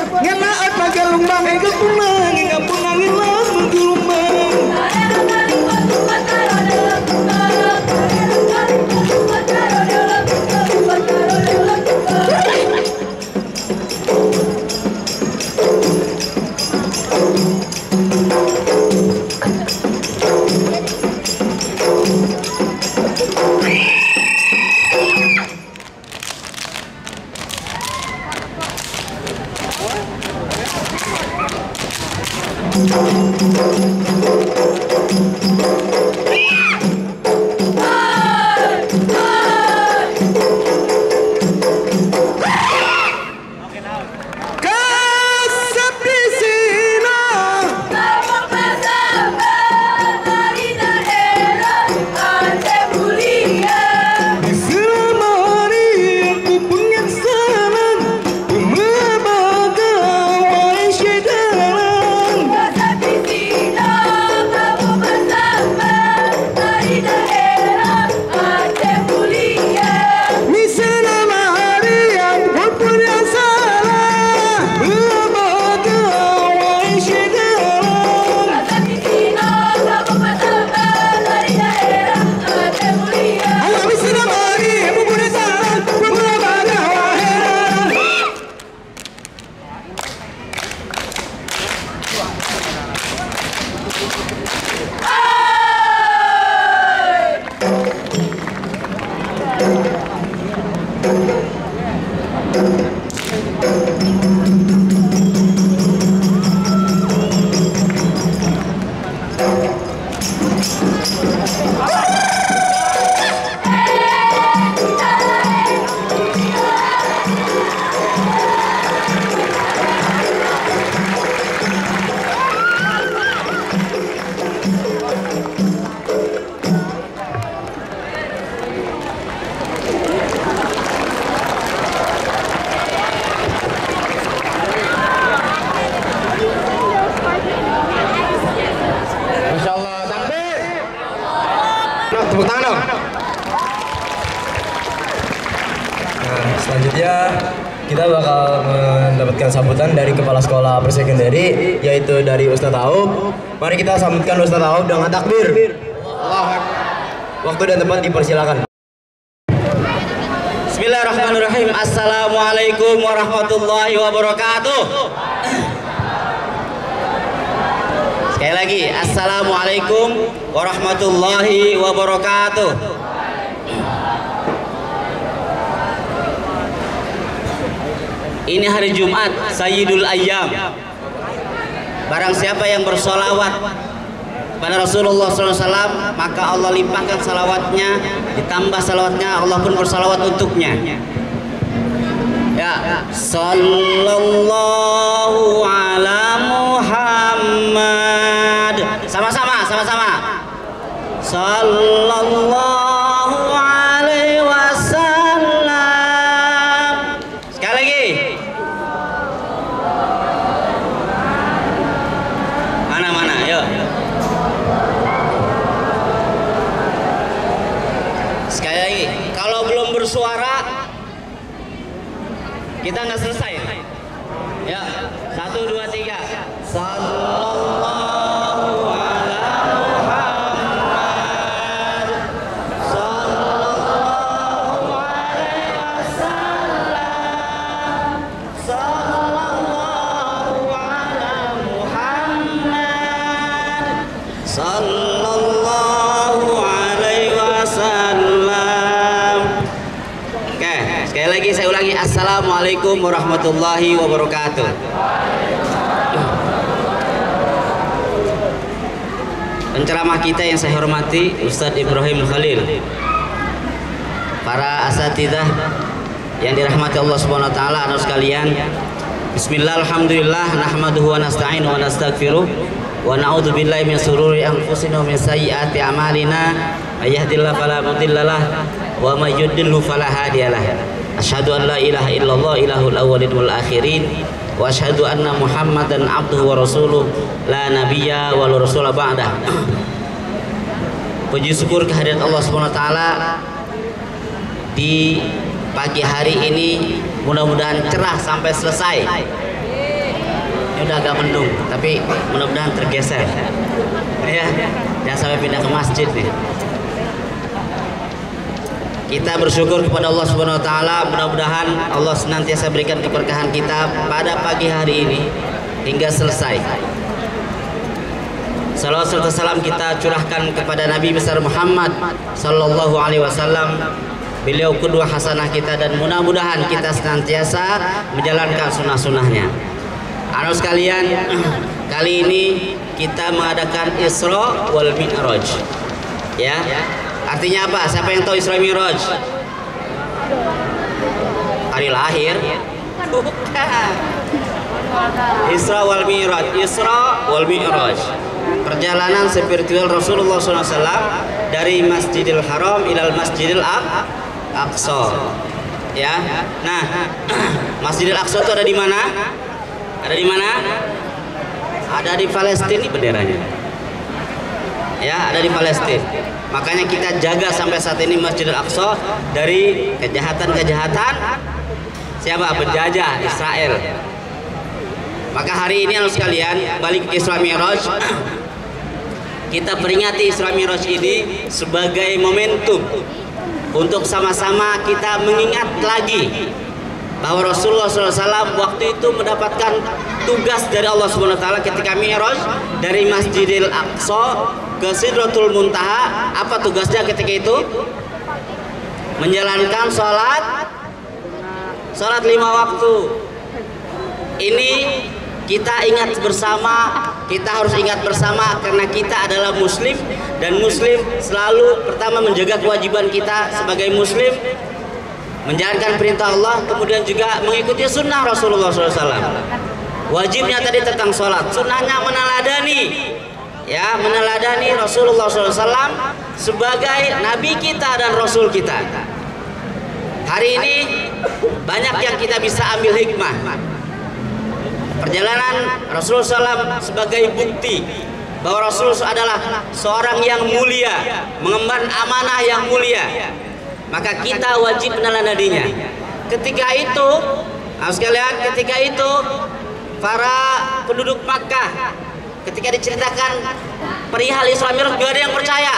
Nganaat magalumbang kepunang ngapunang ilang menggelumbang. Tepuk tangan dong. Nah, selanjutnya kita bakal mendapatkan sambutan dari Kepala Sekolah Persekondari, yaitu dari Ustadz Aub. Mari kita sambutkan Ustadz Aub dengan takbir. Waktu dan tempat dipersilakan. Bismillahirrahmanirrahim. Assalamualaikum warahmatullahi wabarakatuh. Sekali lagi, assalamualaikum warahmatullahi wabarakatuh. Ini hari Jumat, Sayyidul Ayyam. Barang siapa yang bersolawat pada Rasulullah SAW, maka Allah limpahkan salawatnya, ditambah salawatnya, Allah pun bersalawat untuknya. Ya, sallallahu ala Muhammad. Sama-sama, sama-sama. Sallallahu alaihi wasallam. Sekali lagi. Mana-mana, yuk. Sekali lagi. Kalau belum bersuara, kita nggak selesai. Ya, 1, 2, 3. Sallallahu ala Muhammad. Sallallahu alaihi wasallam. Sallallahu ala Muhammad. Sallallahu alaihi wasallam. Oke, sekali lagi saya ulangi. Assalamualaikum warahmatullahi wabarakatuh. Penceramah kita yang saya hormati, Ustadz Ibrahim Khalil, para asatidzah yang dirahmati Allah Subhanahu wa taala, anak sekalian. Bismillah, alhamdulillah, nahmaduhu wa nasta'inu wa nastaghfiruh wa na'udzu billahi min shururi anfusina wa min sayyiati a'malina. May yahdihillahu fala mudhillalah wa may yudlil fala hadiyalah. Asyhadu an la ilaha illallah ilahul awwalin wal akhirin wa asyhadu anna Muhammadan abduhu wa rasuluh la nabiyya wa la rasula ba'dah. Puji syukur kehadirat Allah Subhanahu wa taala di pagi hari ini, mudah-mudahan cerah sampai selesai. Ini udah agak mendung, tapi mudah-mudahan tergeser. Ya, jangan sampai pindah ke masjid nih. Kita bersyukur kepada Allah Subhanahu wa taala, mudah-mudahan Allah senantiasa berikan keberkahan kita pada pagi hari ini hingga selesai. Salawat serta salam kita curahkan kepada Nabi besar Muhammad sallallahu alaihi wasallam. Beliau qudwah hasanah kita dan mudah-mudahan kita senantiasa menjalankan sunnah-sunnahnya. Anak sekalian, kali ini kita mengadakan Isra wal Mi'raj. Ya. Artinya apa? Siapa yang tahu Isra Mi'raj? Hari lahir? Bukan. Isra wal Mi'raj. Isra wal Mi'raj. Perjalanan spiritual Rasulullah SAW dari Masjidil Haram ilal Masjidil Aqsa. Ya. Nah, Masjidil Aqsa itu ada di mana? Ada di mana? Ada di Palestina, ini benderanya. Ya, ada di Palestina. Makanya kita jaga sampai saat ini Masjidil Aqsa dari kejahatan-kejahatan siapa? Penjajah Israel. Maka hari ini anak sekalian, balik ke Isra Mi'raj. Kita peringati Isra Mi'raj ini sebagai momentum untuk sama-sama kita mengingat lagi bahwa Rasulullah SAW waktu itu mendapatkan tugas dari Allah Subhanahu wa taala ketika Mi'raj dari Masjidil Aqsa ke Sidratul Muntaha. Apa tugasnya ketika itu? Menjalankan salat 5 waktu. Ini kita ingat bersama, kita harus ingat bersama karena kita adalah muslim dan muslim selalu pertama menjaga kewajiban kita sebagai muslim, menjalankan perintah Allah, kemudian juga mengikuti sunnah Rasulullah SAW. Wajibnya tadi tentang sholat, sunnahnya meneladani, ya, meneladani Rasulullah SAW sebagai nabi kita dan rasul kita. Hari ini banyak yang kita bisa ambil hikmah. Perjalanan Rasulullah SAW sebagai bukti bahwa Rasulullah adalah seorang yang mulia, mengemban amanah yang mulia. Maka kita wajib meneladaninya. Ketika itu, sekalian, ketika itu para penduduk Makkah ketika diceritakan perihal Isra Mi'raj gak ada yang percaya.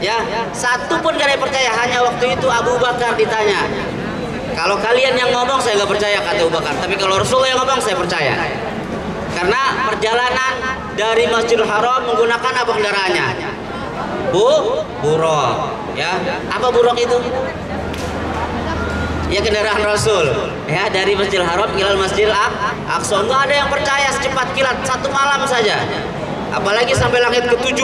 Ya, satu pun gak ada yang percaya. Hanya waktu itu Abu Bakar ditanya, kalau kalian yang ngomong saya nggak percaya, kata Abu Bakar. Tapi kalau Rasulullah yang ngomong saya percaya. Karena perjalanan dari Masjidil Haram menggunakan apa kendaraannya? Buraq. Ya, apa buraq itu? Ya, kendaraan Rasul. Ya, dari Masjidil Haram ke Masjidil Aqsa. Nggak ada yang percaya secepat kilat 1 malam saja. Apalagi sampai langit ke-7.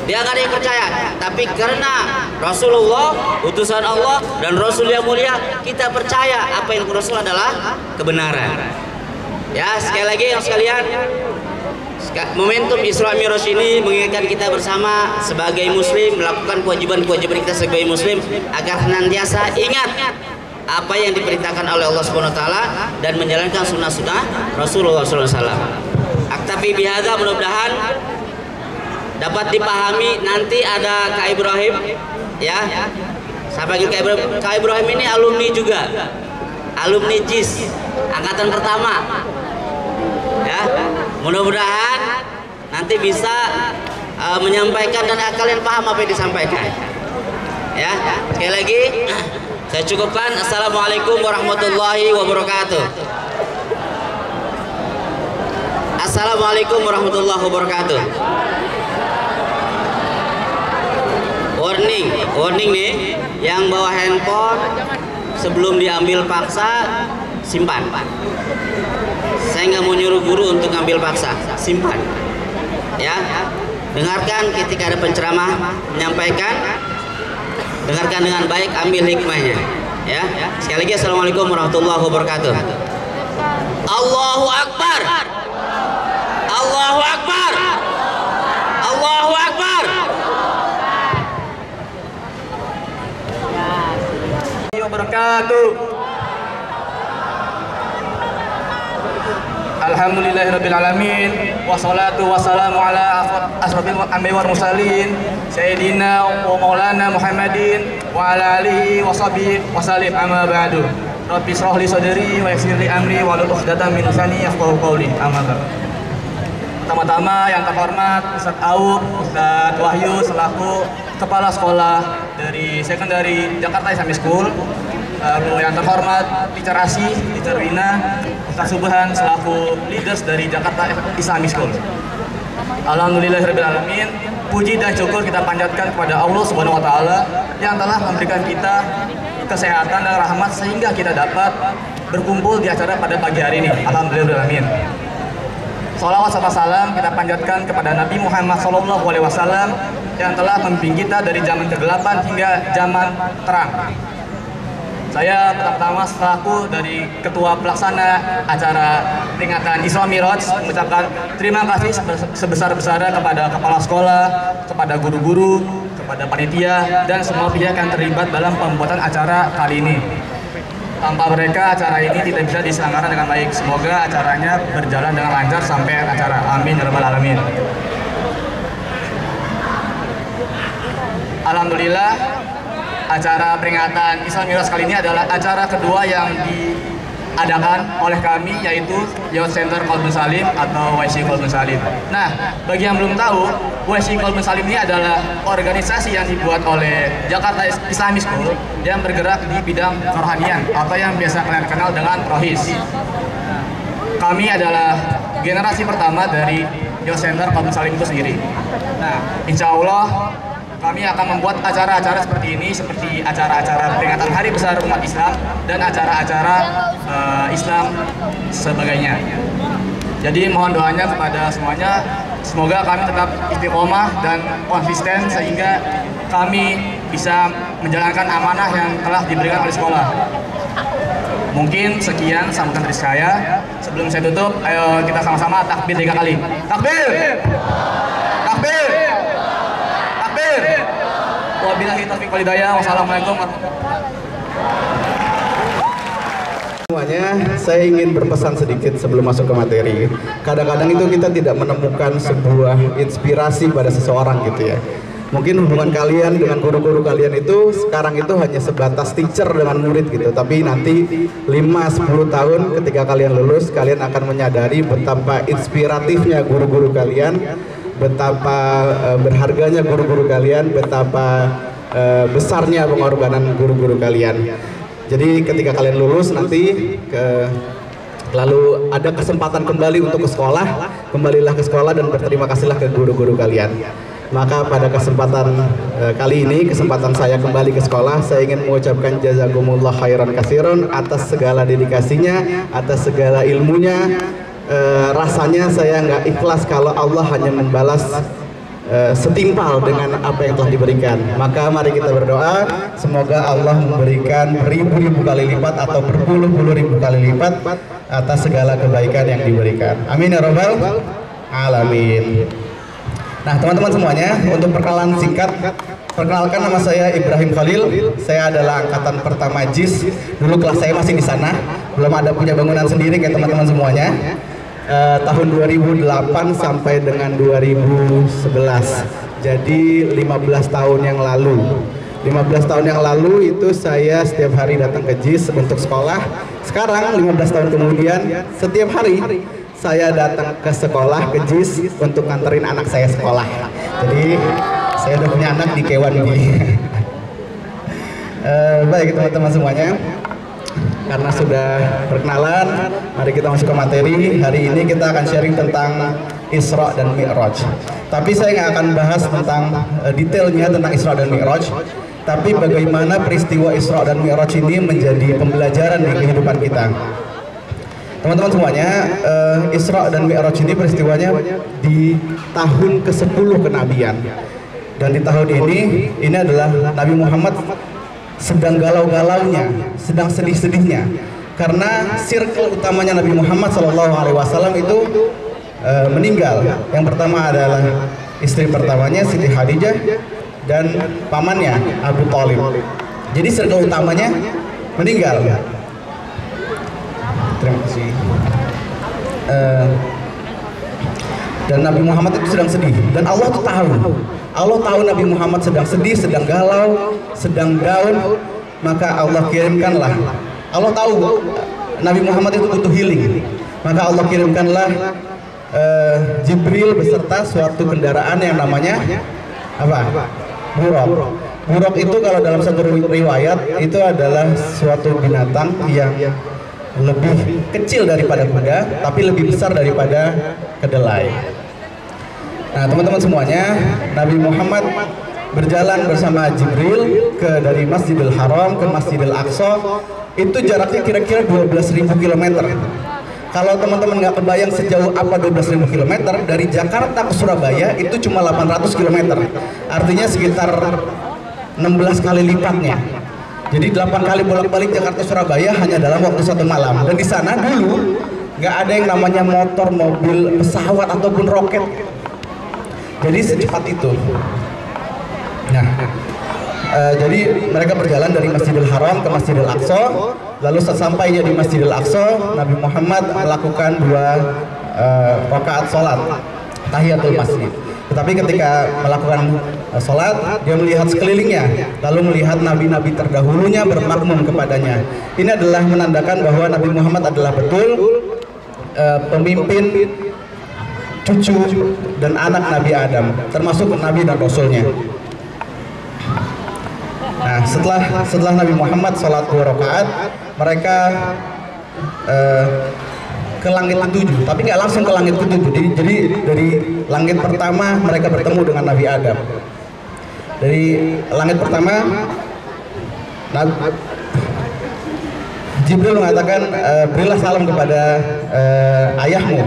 Dia nggak ada yang percaya. Tapi karena Rasulullah utusan Allah dan Rasul yang mulia, kita percaya apa yang Rasul adalah kebenaran. Ya, sekali lagi yang sekalian, momentum Isra Mi'raj ini mengingatkan kita bersama sebagai muslim melakukan kewajiban-kewajiban kita sebagai muslim agar senantiasa ingat apa yang diperintahkan oleh Allah Subhanahu wa taala dan menjalankan sunnah-sunnah Rasulullah SAW. Aktafi bihadza, mudah-mudahan dapat dipahami. Nanti ada Kak Ibrahim, ya. Saya panggil Kak Ibrahim. Kak Ibrahim ini alumni juga, alumni JIS angkatan pertama. Ya, mudah-mudahan nanti bisa menyampaikan dan kalian paham apa yang disampaikan. Ya, sekali lagi saya cukupkan. Assalamualaikum warahmatullahi wabarakatuh. Assalamualaikum warahmatullahi wabarakatuh. Warning nih, yang bawa handphone sebelum diambil paksa simpan. Saya nggak mau nyuruh guru untuk ambil paksa, simpan. Ya, dengarkan ketika ada penceramah menyampaikan, dengarkan dengan baik, ambil hikmahnya. Ya, sekali lagi assalamualaikum warahmatullahi wabarakatuh. Allahu Akbar. Allahu Akbar. Allahu Akbar. Wabarakatuh. Alhamdulillahirabbil alamin, wassalatu wassalamu ala asrofil anbiya'i wal mursalin sayyidina wa maulana Muhammadin wa ala alihi wa sahbihi wasallim, amma ba'du. Rabbi shrah li sadri wa yassir li amri wahlul 'uqdatam min lisani yafqahu qawli. Amma ba'd. Pertama-tama yang terhormat Ustadz Aub, Ustadz Wahyu selaku Kepala Sekolah dari Secondary Jakarta Islamic School. Lalu yang terhormat Teacher Asi, Teacher Wina, Ustadz Subhan selaku Leaders dari Jakarta Islamic School. Alhamdulillahirabbil alamin. Puji dan syukur kita panjatkan kepada Allah Subhanahu wa taala yang telah memberikan kita kesehatan dan rahmat sehingga kita dapat berkumpul di acara pada pagi hari ini. Alhamdulillahirabbil alamin. Salawat serta salam kita panjatkan kepada Nabi Muhammad SAW yang telah membimbing kita dari zaman kegelapan hingga zaman terang. Saya pertama selaku dari Ketua Pelaksana acara peringatan Isra Miraj mengucapkan terima kasih sebesar-besarnya kepada kepala sekolah, kepada guru-guru, kepada panitia, dan semua pihak yang terlibat dalam pembuatan acara kali ini. Tanpa mereka acara ini tidak bisa diselenggarakan dengan baik. Semoga acaranya berjalan dengan lancar sampai acara. Amin ya rabbal alamin. Alhamdulillah, acara peringatan Isra Miraj kali ini adalah acara kedua yang diadakan oleh kami, yaitu Youth Center Qalbun Salim atau YC Qalbun Salim. Nah, bagi yang belum tahu, YC Qalbun Salim ini adalah organisasi yang dibuat oleh Jakarta Islamic School yang bergerak di bidang kerohanian atau yang biasa kalian kenal dengan Rohis. Kami adalah generasi pertama dari Youth Center Qalbun Salim itu sendiri. Nah, insya Allah kami akan membuat acara-acara seperti ini, seperti acara-acara peringatan Hari Besar Umat Islam dan acara-acara Islam sebagainya. Jadi mohon doanya kepada semuanya, semoga kami tetap istiqomah dan konsisten sehingga kami bisa menjalankan amanah yang telah diberikan oleh sekolah. Mungkin sekian sambutan dari saya. Sebelum saya tutup, ayo kita sama-sama takbir 3 kali. Takbir! Takbir! Takbir! Wabillahi taufiq wal hidayah. Wassalamualaikum semuanya. Saya ingin berpesan sedikit sebelum masuk ke materi. Kadang-kadang itu kita tidak menemukan sebuah inspirasi pada seseorang gitu ya. Mungkin hubungan kalian dengan guru-guru kalian itu sekarang itu hanya sebatas teacher dengan murid gitu. Tapi nanti 5-10 tahun ketika kalian lulus, kalian akan menyadari betapa inspiratifnya guru-guru kalian, betapa berharganya guru-guru kalian, betapa besarnya pengorbanan guru-guru kalian. Jadi ketika kalian lulus nanti lalu ada kesempatan kembali untuk ke sekolah, kembalilah ke sekolah dan berterima kasihlah ke guru-guru kalian. Maka pada kesempatan kali ini, kesempatan saya kembali ke sekolah, saya ingin mengucapkan jazakumullah khairan katsiran atas segala dedikasinya, atas segala ilmunya. Rasanya saya nggak ikhlas kalau Allah hanya membalas setimpal dengan apa yang telah diberikan. Maka mari kita berdoa semoga Allah memberikan beribu-ribu kali lipat atau berpuluh-puluh ribu kali lipat atas segala kebaikan yang diberikan. Amin ya rabbal alamin. Nah teman-teman semuanya, untuk perkenalan singkat, perkenalkan nama saya Ibrahim Khalil. Saya adalah angkatan pertama JIS. Dulu kelas saya masih di sana, belum ada punya bangunan sendiri kayak teman-teman semuanya. Tahun 2008 sampai dengan 2011, jadi 15 tahun yang lalu. 15 tahun yang lalu itu saya setiap hari datang ke JIS untuk sekolah. Sekarang 15 tahun kemudian setiap hari saya datang ke sekolah, ke JIS untuk nganterin anak saya sekolah. Jadi saya udah punya anak di Kewangi. Baik teman-teman semuanya, karena sudah perkenalan, mari kita masuk ke materi. Hari ini kita akan sharing tentang Isra dan Mi'raj. Tapi saya nggak akan bahas tentang detailnya tentang Isra dan Mi'raj, tapi bagaimana peristiwa Isra dan Mi'raj ini menjadi pembelajaran di kehidupan kita. Teman-teman semuanya, Isra dan Mi'raj ini peristiwanya di tahun ke-10 kenabian. Dan di tahun ini adalah Nabi Muhammad sedang galau-galaunya, sedang sedih-sedihnya, karena circle utamanya Nabi Muhammad SAW itu meninggal. Yang pertama adalah istri pertamanya Siti Khadijah dan pamannya Abu Thalib. Jadi circle utamanya meninggal. Terima kasih. Dan Nabi Muhammad itu sedang sedih, dan Allah tuh tahu. Allah tahu Nabi Muhammad sedang sedih, sedang galau, sedang down, maka Allah kirimkanlah Allah tahu Nabi Muhammad itu butuh healing, maka Allah kirimkanlah Jibril beserta suatu kendaraan yang namanya apa? Buraq. Buraq itu kalau dalam satu riwayat itu adalah suatu binatang yang lebih kecil daripada kuda, tapi lebih besar daripada kedelai. Nah, teman-teman semuanya, Nabi Muhammad berjalan bersama Jibril dari Masjidil Haram ke Masjidil Aqsa. Itu jaraknya kira-kira 12.000 km. Kalau teman-teman nggak kebayang sejauh apa 12.000 km, dari Jakarta ke Surabaya itu cuma 800 km. Artinya sekitar 16 kali lipatnya. Jadi 8 kali bolak-balik Jakarta Surabaya hanya dalam waktu 1 malam. Dan di sana dulu nggak ada yang namanya motor, mobil, pesawat ataupun roket. Jadi secepat itu. Nah, jadi mereka berjalan dari Masjidil Haram ke Masjidil Aqsa. Lalu sesampainya di Masjidil Aqsa, Nabi Muhammad melakukan 2 rakaat sholat tahiyatul masjid. Tetapi ketika melakukan sholat, dia melihat sekelilingnya, lalu melihat nabi-nabi terdahulunya bermakmum kepadanya. Ini adalah menandakan bahwa Nabi Muhammad adalah betul pemimpin cucu dan anak Nabi Adam, termasuk Nabi dan Rasulnya. Nah, setelah Nabi Muhammad sholat 2 rakaat, mereka ke langit ke-7, tapi nggak langsung ke langit ke-7. Jadi dari langit pertama mereka bertemu dengan Nabi Adam. Dari langit pertama, Jibril mengatakan, berilah salam kepada ayahmu.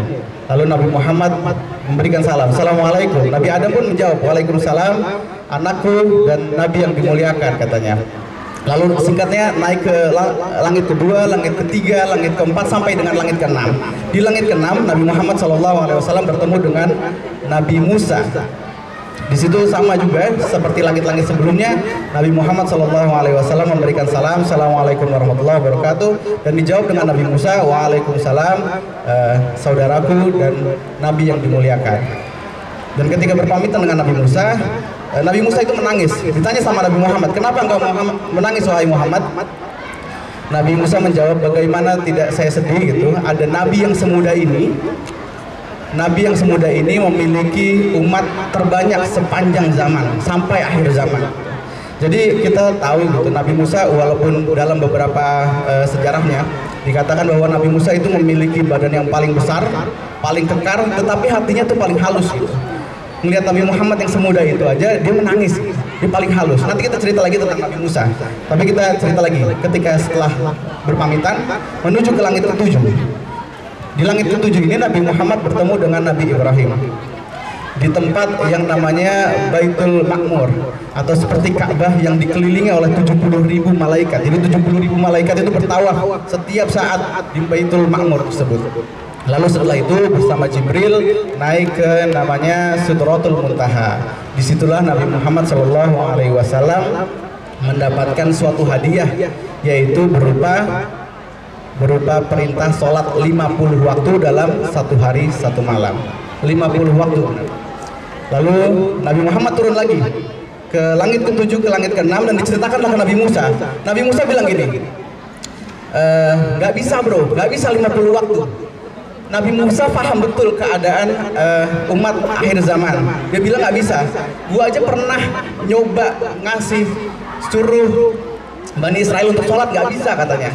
Lalu Nabi Muhammad memberikan salam, Assalamualaikum. Nabi Adam pun menjawab, Waalaikumsalam, anakku dan Nabi yang dimuliakan, katanya. Lalu singkatnya naik ke langit kedua, langit ketiga, langit keempat, sampai dengan langit ke-6. Di langit ke-6 Nabi Muhammad SAW bertemu dengan Nabi Musa. Di situ sama juga seperti langit-langit sebelumnya, Nabi Muhammad SAW memberikan salam, Assalamualaikum warahmatullahi wabarakatuh, dan dijawab dengan Nabi Musa, Waalaikumsalam, saudaraku dan Nabi yang dimuliakan. Dan ketika berpamitan dengan Nabi Musa itu menangis. Ditanya sama Nabi Muhammad, kenapa engkau menangis wahai Muhammad? Nabi Musa menjawab, bagaimana tidak saya sedih gitu. Ada Nabi yang semuda ini, memiliki umat terbanyak sepanjang zaman sampai akhir zaman. Jadi kita tahu gitu, Nabi Musa walaupun dalam beberapa sejarahnya dikatakan bahwa Nabi Musa itu memiliki badan yang paling besar, paling kekar, tetapi hatinya tuh paling halus gitu. Melihat Nabi Muhammad yang semuda itu aja, dia menangis, dia paling halus. Nanti kita cerita lagi tentang Nabi Musa, tapi kita cerita lagi ketika setelah berpamitan menuju ke langit ke-7. Di langit ke-7 ini Nabi Muhammad bertemu dengan Nabi Ibrahim di tempat yang namanya Baitul Ma'mur, atau seperti Ka'bah yang dikelilingi oleh 70.000 malaikat. Jadi 70.000 malaikat itu bertawaf setiap saat di Baitul Ma'mur tersebut. Lalu setelah itu bersama Jibril naik ke namanya Sidratul Muntaha. Disitulah Nabi Muhammad SAW mendapatkan suatu hadiah, yaitu berupa perintah sholat 50 waktu dalam 1 hari 1 malam. 50 waktu. Lalu Nabi Muhammad turun lagi ke langit ke-7, ke langit ke-6, dan diceritakanlah ke Nabi Musa. Nabi Musa bilang gini, nggak bisa bro, nggak bisa 50 waktu. Nabi Musa paham betul keadaan umat akhir zaman. Dia bilang nggak bisa. Gua aja pernah nyoba ngasih suruh Bani Israel untuk sholat, nggak bisa katanya.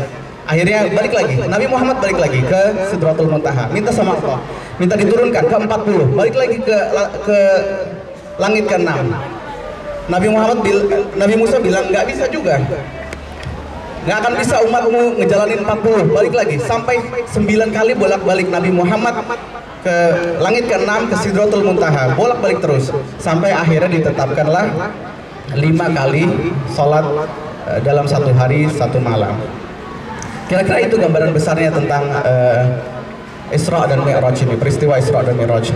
Akhirnya balik lagi. Nabi Muhammad balik lagi ke Sidratul Muntaha, minta sama Allah, minta diturunkan ke 40. Balik lagi ke langit ke-6. Nabi Musa bilang nggak bisa juga. Nggak akan bisa umatmu ngejalanin 40. Balik lagi sampai 9 kali bolak-balik Nabi Muhammad ke langit ke-6, ke Sidratul Muntaha, bolak-balik terus sampai akhirnya ditetapkanlah 5 kali sholat dalam 1 hari 1 malam. Kira-kira itu gambaran besarnya tentang Isra dan Mi'raj ini, peristiwa Isra dan Mi'raj.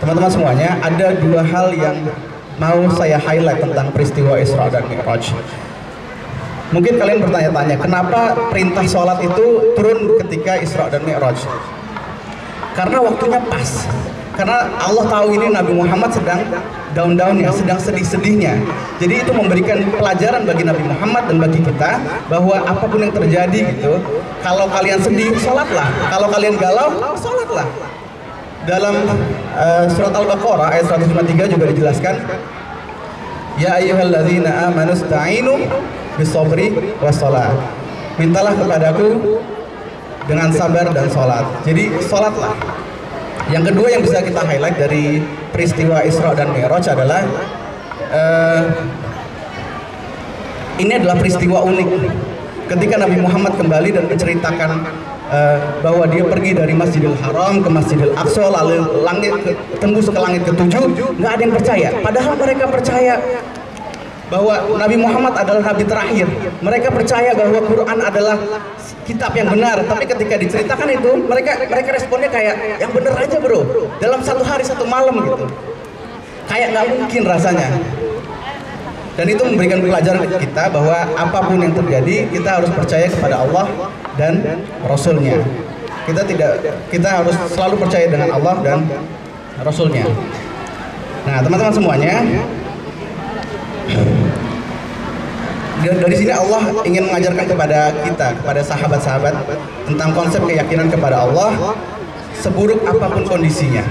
Teman-teman semuanya, ada 2 hal yang mau saya highlight tentang peristiwa Isra dan Mi'raj. Mungkin kalian bertanya-tanya, kenapa perintah sholat itu turun ketika Isra dan Mi'raj? Karena waktunya pas. Karena Allah tahu ini Nabi Muhammad sedang down-downnya, sedang sedih-sedihnya. Jadi itu memberikan pelajaran bagi Nabi Muhammad dan bagi kita bahwa apapun yang terjadi gitu, kalau kalian sedih, sholatlah. Kalau kalian galau, sholatlah. Dalam surat Al-Baqarah ayat 153 juga dijelaskan, ya ayyuhalladzina amanu sta'inu bis-sabri was-shalah. Mintalah kepadaku dengan sabar dan sholat. Jadi sholatlah. Yang kedua yang bisa kita highlight dari peristiwa Isra dan Mi'raj adalah ini adalah peristiwa unik. Ketika Nabi Muhammad kembali dan menceritakan bahwa dia pergi dari Masjidil Haram ke Masjidil Aqsa, lalu tembus ke langit ketujuh, nggak ada yang percaya. Padahal mereka percaya bahwa Nabi Muhammad adalah nabi terakhir. Mereka percaya bahwa Quran adalah kitab yang benar. Tapi ketika diceritakan itu, mereka responnya kayak yang bener aja bro. Dalam satu hari satu malam gitu. Kayak nggak mungkin rasanya. Dan itu memberikan pelajaran ke kita bahwa apapun yang terjadi, kita harus percaya kepada Allah dan Rasulnya. Kita harus selalu percaya dengan Allah dan Rasulnya. Nah, teman-teman semuanya, dari sini Allah ingin mengajarkan kepada kita, kepada sahabat-sahabat, tentang konsep keyakinan kepada Allah. Seburuk apapun kondisinya,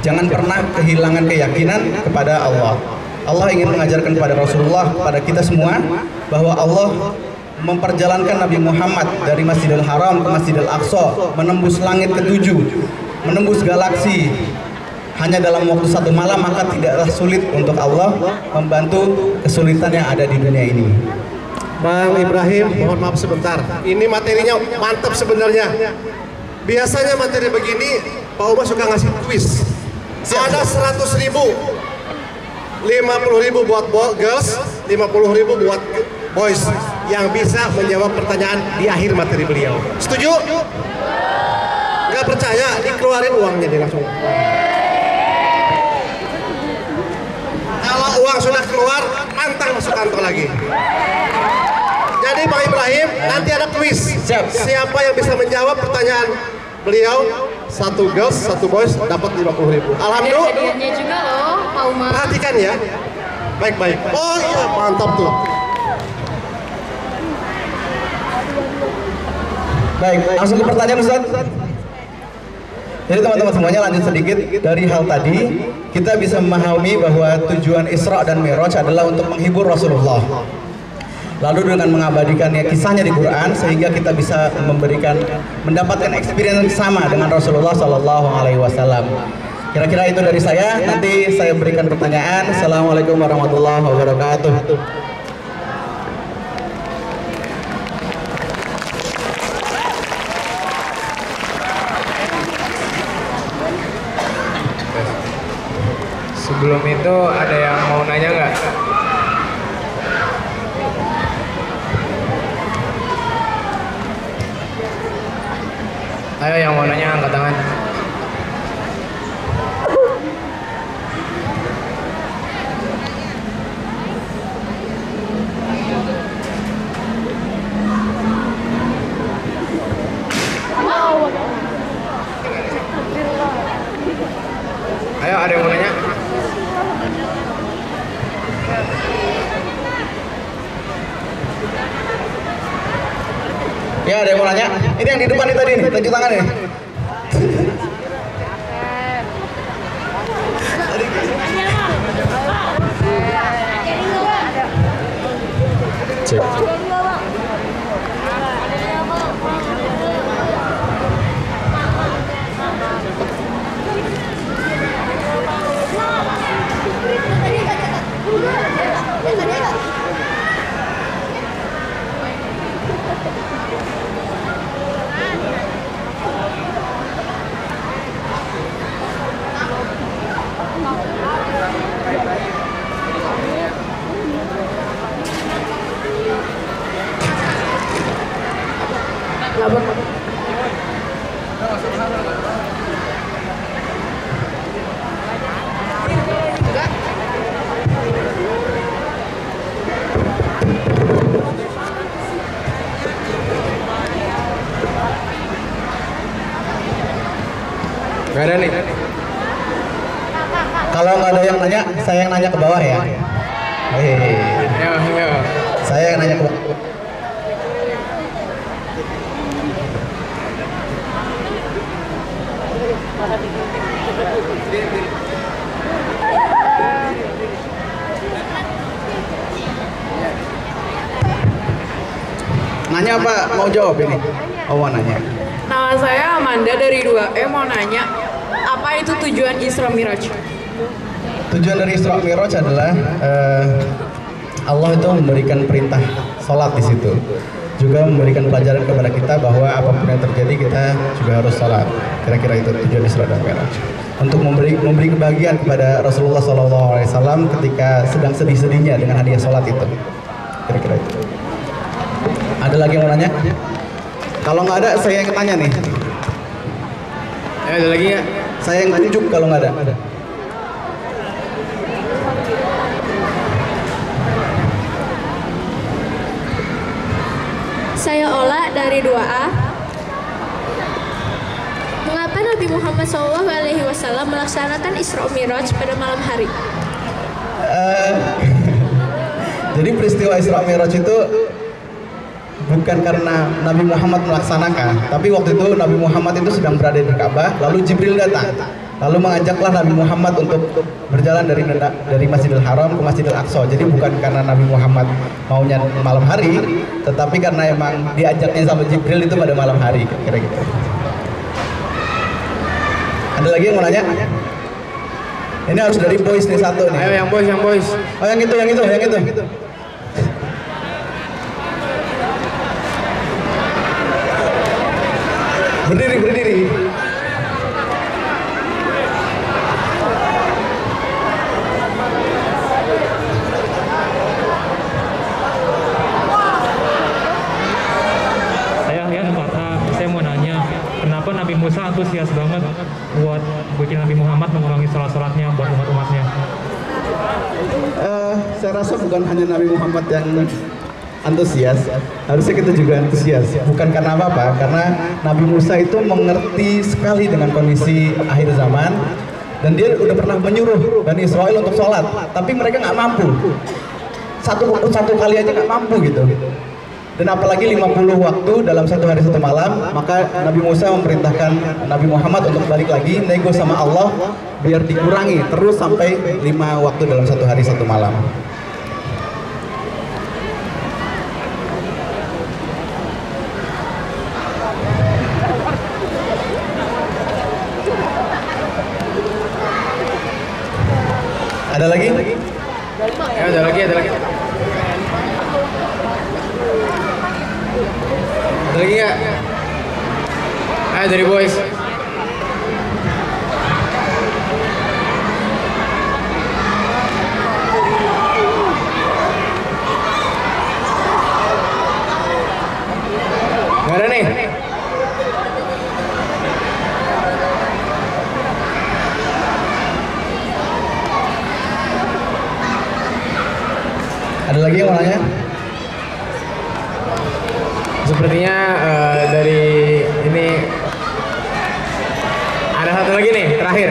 jangan pernah kehilangan keyakinan kepada Allah. Allah ingin mengajarkan kepada Rasulullah, kepada kita semua, bahwa Allah memperjalankan Nabi Muhammad dari Masjidil Haram ke Masjidil Aqsa, menembus langit ketujuh, menembus galaksi hanya dalam waktu satu malam. Maka tidaklah sulit untuk Allah membantu kesulitan yang ada di dunia ini. Bang Ibrahim, mohon maaf sebentar. Ini materinya mantap sebenarnya. Biasanya materi begini Pak Umar suka ngasih kuis. Ada 100.000, 50.000 buat girls, 50.000 buat boys yang bisa menjawab pertanyaan di akhir materi beliau. Setuju? Gak percaya? Dikeluarin uangnya nih langsung. Kalau uang sudah keluar, pantang masuk kantong lagi. Jadi Bang Ibrahim, nanti ada kuis. Siapa yang bisa menjawab pertanyaan beliau, satu girls, satu boys, dapat 50.000. Alhamdulillah. Hadiahnya juga loh, Pak Umar. Perhatikan ya. Baik-baik. Oh iya, mantap tuh. Baik, langsung ke pertanyaan Ustaz. Jadi teman-teman semuanya, lanjut sedikit dari hal tadi, kita bisa memahami bahwa tujuan Isra dan Mi'raj adalah untuk menghibur Rasulullah. Lalu dengan mengabadikannya kisahnya di Quran, sehingga kita bisa mendapatkan experience yang sama dengan Rasulullah Sallallahu Alaihi Wasallam. Kira-kira itu dari saya. Nanti saya berikan pertanyaan. Assalamualaikum warahmatullahi wabarakatuh. Sebelum itu ada yang mau nanya nggak? Ayo yang mau nanya angkat tangan. Ayo ada yang mau nanya? Ya, ada yang mau nanya? Ini yang di depan nih tadi nih, tunjuk tangan nih. Cek. Gak ada nih. Kalau nggak ada yang nanya, saya yang nanya ke bawah ya. Saya yang nanya ke bawah. Nanya apa? Mau jawab ini? Oh, mau nanya. Nama saya Amanda dari 2E, mau nanya apa itu tujuan Isra Miraj? Tujuan dari Isra Miraj adalah Allah itu memberikan perintah sholat di situ. Juga memberikan pelajaran kepada kita bahwa apapun yang terjadi kita juga harus sholat. Kira-kira itu tujuan Isra dan Miraj. Untuk memberi kebahagiaan kepada Rasulullah SAW ketika sedang sedih-sedihnya dengan hadiah sholat itu. Kira-kira itu. Ada lagi yang mau nanya? Kalau nggak ada, saya yang tanya nih. Ada lagi ya? Saya yang tunjuk kalau nggak ada. Saya Ola dari 2A. Mengapa Nabi Muhammad SAW melaksanakan Isra Miraj pada malam hari? Jadi peristiwa Isra Miraj itu bukan karena Nabi Muhammad melaksanakan, tapi waktu itu Nabi Muhammad itu sedang berada di Ka'bah, lalu Jibril datang, lalu mengajaklah Nabi Muhammad untuk berjalan dari Masjidil Haram ke Masjidil Aqsa. Jadi bukan karena Nabi Muhammad maunya malam hari, tetapi karena emang diajaknya sama Jibril itu pada malam hari, kira-kira gitu. Ada lagi yang mau nanya? Ini harus dari boys nih satu nih. Ayo yang boys. Oh yang itu. Berdiri. Saya lihat saya mau nanya, kenapa Nabi Musa antusias banget buat bikin Nabi Muhammad mengulangi sholat-sholatnya buat umat-umatnya? Saya rasa bukan hanya Nabi Muhammad yang antusias, harusnya kita juga antusias. Bukan karena apa-apa, karena Nabi Musa itu mengerti sekali dengan kondisi akhir zaman, dan dia udah pernah menyuruh Bani Israel untuk sholat, tapi mereka nggak mampu. Satu kali aja nggak mampu gitu. Dan apalagi 50 waktu dalam satu hari satu malam, maka Nabi Musa memerintahkan Nabi Muhammad untuk balik lagi nego sama Allah biar dikurangi terus sampai 5 waktu dalam satu hari satu malam. Ada lagi? Ya, ada lagi. Ada lagi nggak? Ayo dari boys. Nggak ada nih. Ada lagi yang mau nanya? Sepertinya dari ini ada satu lagi nih terakhir.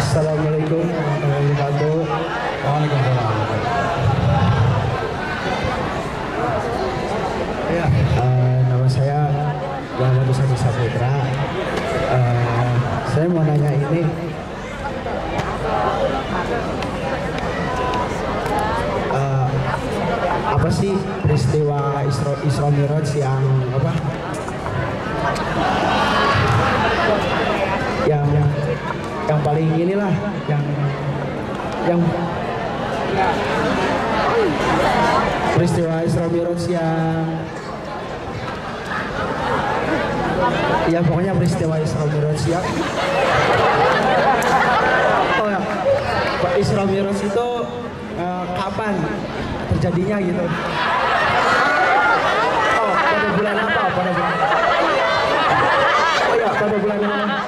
Assalamualaikum warahmatullahi wabarakatuh. Waalaikumsalam. Ya, nama saya Muhammad Usadi Saputra. Saya mau nanya ini, apa sih peristiwa Isra Miraj yang apa? Yang paling inilah, yang peristiwa Isra Miraj yang pokoknya peristiwa Isra Miraj ya. Oh ya, Isra Miraj itu kapan terjadinya gitu? Oh, pada bulan apa? Oh ya, pada bulan mana?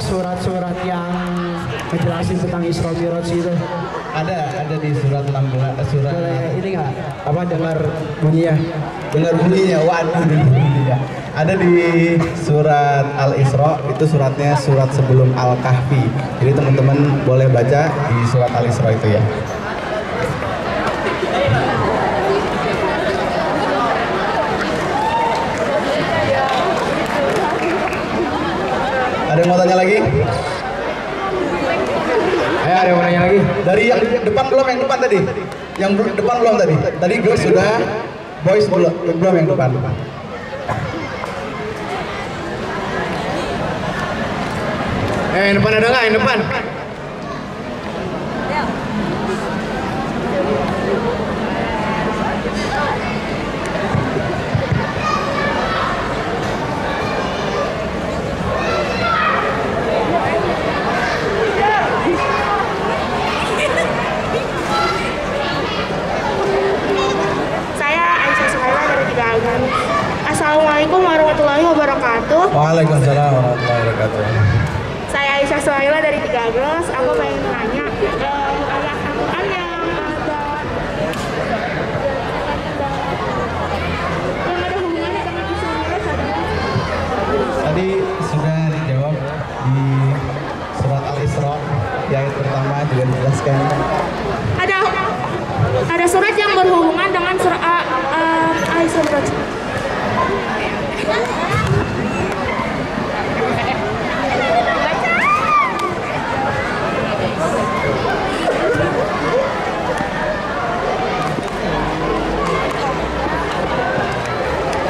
surat-surat yang ngejelasin tentang Isra Mi'raj itu? Ada di surat 16 surat. Boleh ini nggak? Apa dengar bunyinya? Dengar bunyinya, waduh dengar bunyinya. Ada di surat Al-Isra, itu suratnya surat sebelum Al-Kahfi. Jadi teman-teman boleh baca di surat Al-Isra itu ya. Ada yang mau tanya lagi? Ayo, ada yang mau nanya lagi? Dari yang depan belum, yang depan tadi? Yang depan belum tadi? Tadi girls sudah, boys belum yang depan. Yang depan ada nggak? Yang depan? Assalamualaikum warahmatullahi wabarakatuh. Waalaikumsalam warahmatullahi wabarakatuh. Saya Aisyah Suhaila dari Tiga Girls. Aku pengen nanya ayat Al-Quran yang ada hubungannya dengan Isra Mi'raj adalah? Tadi sudah dijawab di surat Al-Isra yang pertama juga dijelaskan. Ada surat yang berhubungan dengan surah Isra Mi'raj.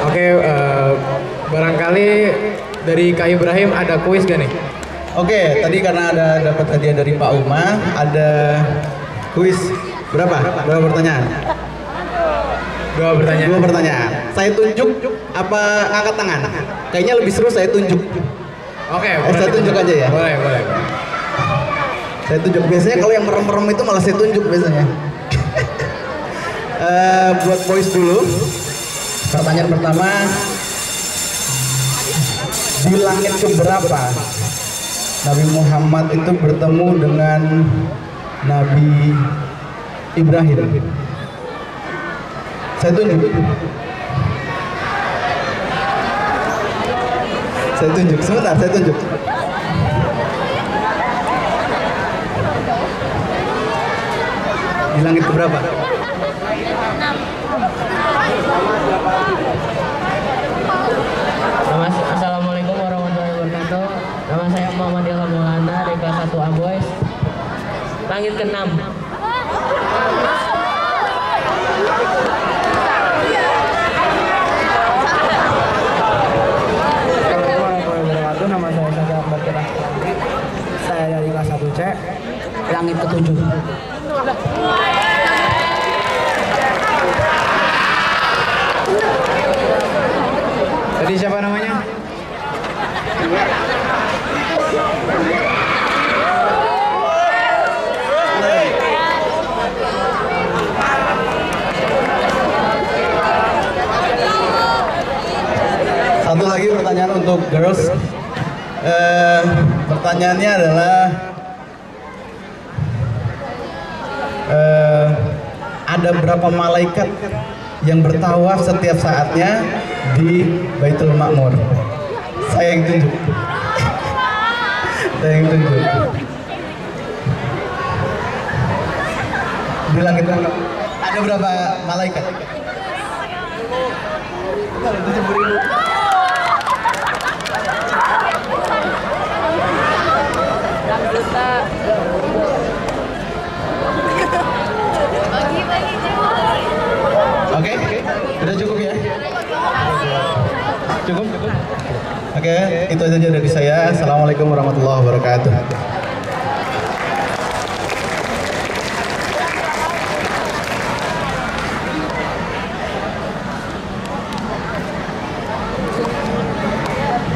Oke, barangkali dari Kak Ibrahim ada kuis gak nih? Oke, tadi karena ada dapat hadiah dari Pak Uma, ada kuis berapa? Berapa pertanyaan? Dua pertanyaan. Dua pertanyaan. Saya tunjuk apa ngangkat tangan? Kayaknya lebih seru saya tunjuk. Oke, saya tunjuk aja ya. Boleh, boleh. Saya tunjuk. Biasanya kalau yang merem-merem itu malah saya tunjuk biasanya. Buat boys dulu. Pertanyaan pertama, di langit keberapa Nabi Muhammad itu bertemu dengan Nabi Ibrahim? Saya tunjuk. Saya tunjuk, sebentar saya tunjuk. Di langit keberapa? Assalamualaikum warahmatullahi wabarakatuh. Nama saya Muhammad Ilham Maulana dari kelas 1 Aboys. Langit ke-6. Nama saya Sada Akbar Kirah. Saya dari kelas 1C, langit ke-7. Tadi siapa namanya? Satu lagi pertanyaan untuk girls. Pertanyaannya adalah ada berapa malaikat yang bertawaf setiap saatnya di Baitul Ma'mur? Saya yang tunjuk. Saya yang tunjuk. Di langit ada berapa malaikat? Oke, udah cukup ya? Cukup? Oke, itu saja dari saya. Assalamualaikum warahmatullahi wabarakatuh.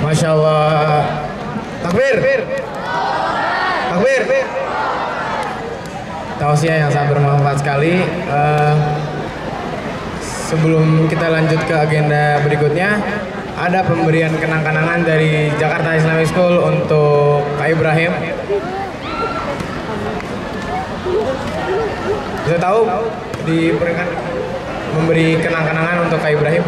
Masya Allah. Takbir. Takbir. Tausiah yang sangat bermanfaat sekali. Sebelum kita lanjut ke agenda berikutnya, ada pemberian kenang-kenangan dari Jakarta Islamic School untuk Kak Ibrahim. Bisa tahu diberikan memberi kenang-kenangan untuk Kak Ibrahim.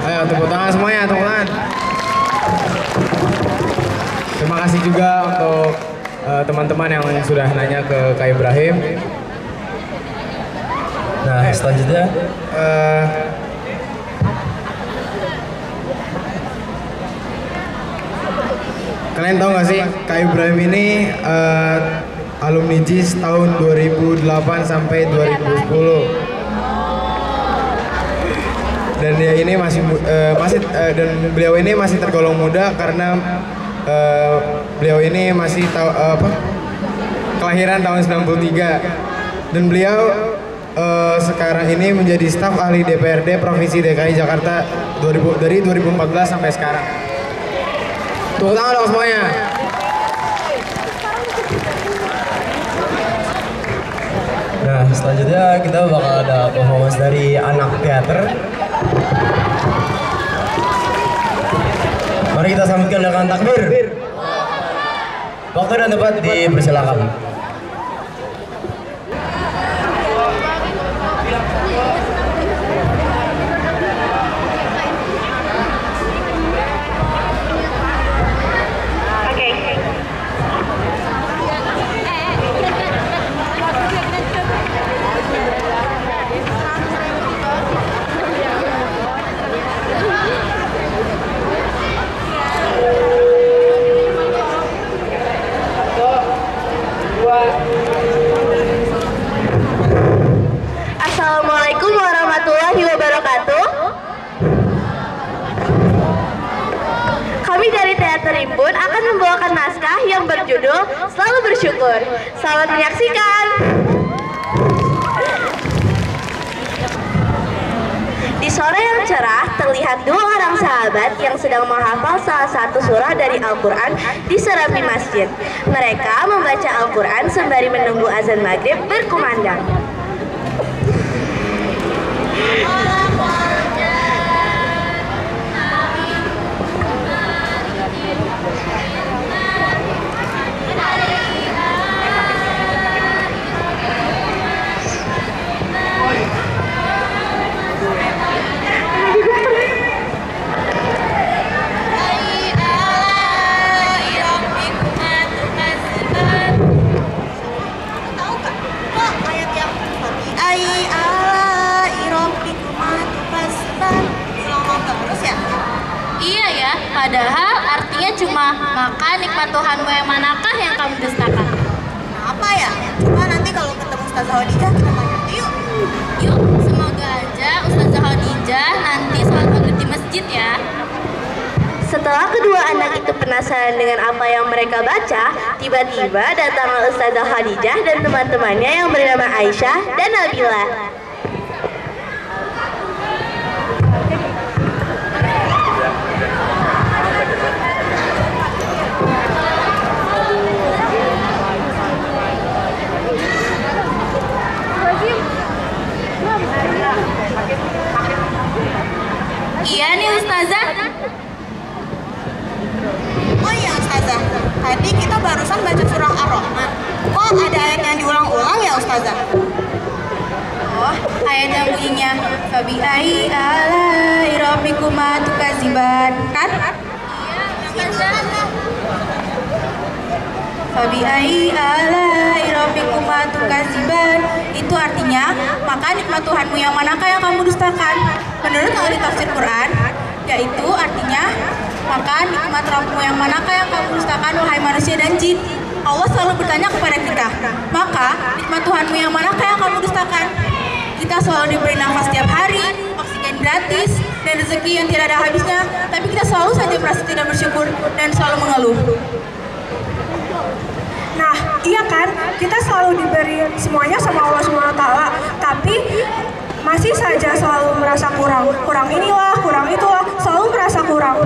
Ayo tepuk tangan semuanya, tepuk tangan. Terima kasih juga untuk teman-teman yang sudah nanya ke Kak Ibrahim. Nah, selanjutnya kalian tahu nggak sih Kak Ibrahim ini alumni JIS tahun 2008 sampai 2010. Dan dia ini dan beliau ini masih tergolong muda karena beliau ini masih kelahiran tahun 93 dan beliau sekarang ini menjadi staf ahli DPRD Provinsi DKI Jakarta dari 2014 sampai sekarang. Tepuk tangan dong semuanya. Nah, selanjutnya kita bakal ada performance dari anak teater. Mari kita sambutkan dengan takbir. Waktu dan tempat dipersilakan. Assalamualaikum warahmatullahi wabarakatuh. Kami dari Teater Rimbun akan membawakan naskah yang berjudul Selalu Bersyukur. Selamat menyaksikan. Di sore yang cerah, terlihat dua orang sahabat yang sedang menghafal salah satu surah dari Al-Quran di serambi masjid. Mereka membaca Al-Quran sembari menunggu azan maghrib berkumandang. Iya ya, padahal artinya cuma maka nikmat Tuhanmu yang manakah yang kamu dustakan. Apa ya? Coba nanti kalau ketemu Ustazah Khadijah kita tanya. Yuk. Yuk, semoga aja Ustazah Khadijah nanti sholat maghrib di masjid ya. Setelah kedua anak itu penasaran dengan apa yang mereka baca, tiba-tiba datanglah Ustazah Khadijah dan teman-temannya yang bernama Aisyah dan Nabila. Iya nih Ustazah. Oh iya Ustazah, tadi kita barusan baca surah Ar-Rahman. Kok ada ayat yang diulang-ulang ya Ustazah? Oh, ayat yang bunyinya Fabi'ai alai rabbikuma tukadziban, kan? Iya, Ustazah. Fabi'ai alai rabbikuma tukadziban, itu artinya maka nikmat Tuhanmu yang manakah yang kamu dustakan. Menurut ahli tafsir Quran, yaitu artinya, maka nikmat Rabbmu yang manakah yang kamu dustakan wahai manusia dan jin? Allah selalu bertanya kepada kita, maka nikmat Tuhanmu yang manakah yang kamu dustakan? Kita selalu diberi nafas setiap hari, oksigen gratis, dan rezeki yang tidak ada habisnya, tapi kita selalu saja merasa tidak bersyukur dan selalu mengeluh. Nah, iya kan? Kita selalu diberi semuanya sama Allah SWT, tapi masih saja selalu merasa kurang. Kurang inilah, kurang itulah, selalu merasa kurang.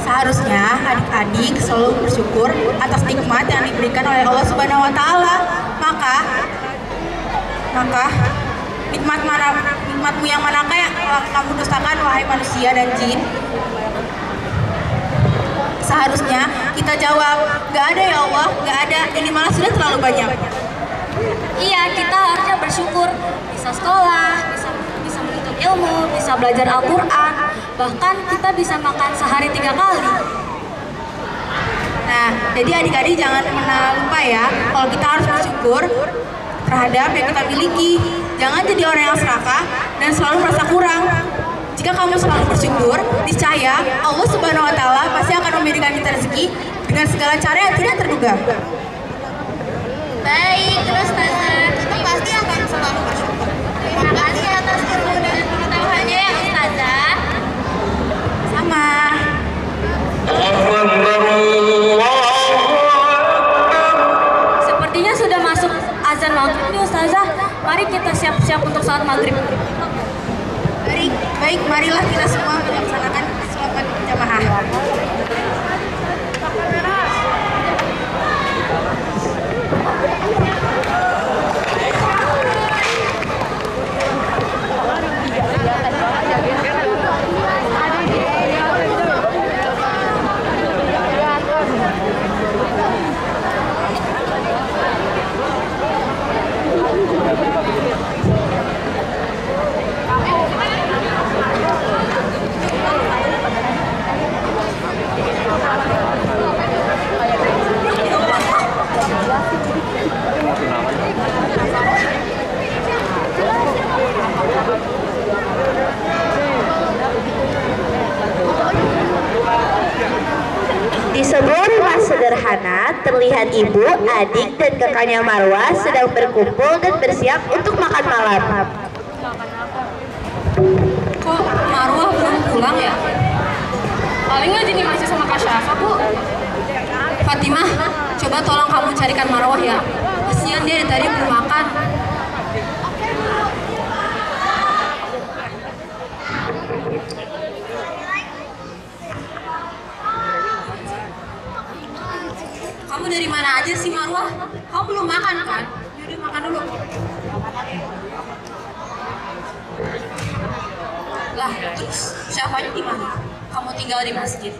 Seharusnya adik-adik selalu bersyukur atas nikmat yang diberikan oleh Allah Subhanahu wa taala. Maka nikmatmu yang manakah yang kamu dustakan wahai manusia dan jin? Seharusnya kita jawab, gak ada ya Allah, gak ada, ini malah sudah terlalu banyak. Iya, kita harusnya bersyukur bisa sekolah, bisa menuntut ilmu, bisa belajar Al-Quran, bahkan kita bisa makan sehari 3 kali. Nah, jadi adik-adik jangan pernah lupa ya, kalau kita harus bersyukur terhadap yang kita miliki. Jangan jadi orang yang serakah dan selalu merasa kurang. Jika kamu selalu bersyukur, niscaya Allah Subhanahu wa taala pasti akan memberikan kita rezeki dengan segala cara yang tidak terduga. Baik, terus kita pasti akan selalu bersyukur. Terima kasih atas ilmu dan pengetahuannya ya Ustazah. Sama. Sepertinya sudah masuk azan maghrib nih Ustazah. Mari kita siap-siap untuk salat maghrib. Baik, marilah kita semua melaksanakan sholat berjamaah. Di sebuah rumah sederhana, terlihat ibu, adik, dan kakaknya Marwah sedang berkumpul dan bersiap untuk makan malam. Kok Marwah belum pulang ya? Paling nggak jadi masih sama Kak Syafa, Bu. Fatimah, coba tolong kamu carikan Marwah ya. Kasihan dia dari tadi belum makan. Kamu dari mana aja sih Marwah? Kamu belum makan kan? Yaudah makan dulu. Lah, terus siapanya di mana? Kamu tinggal di masjid.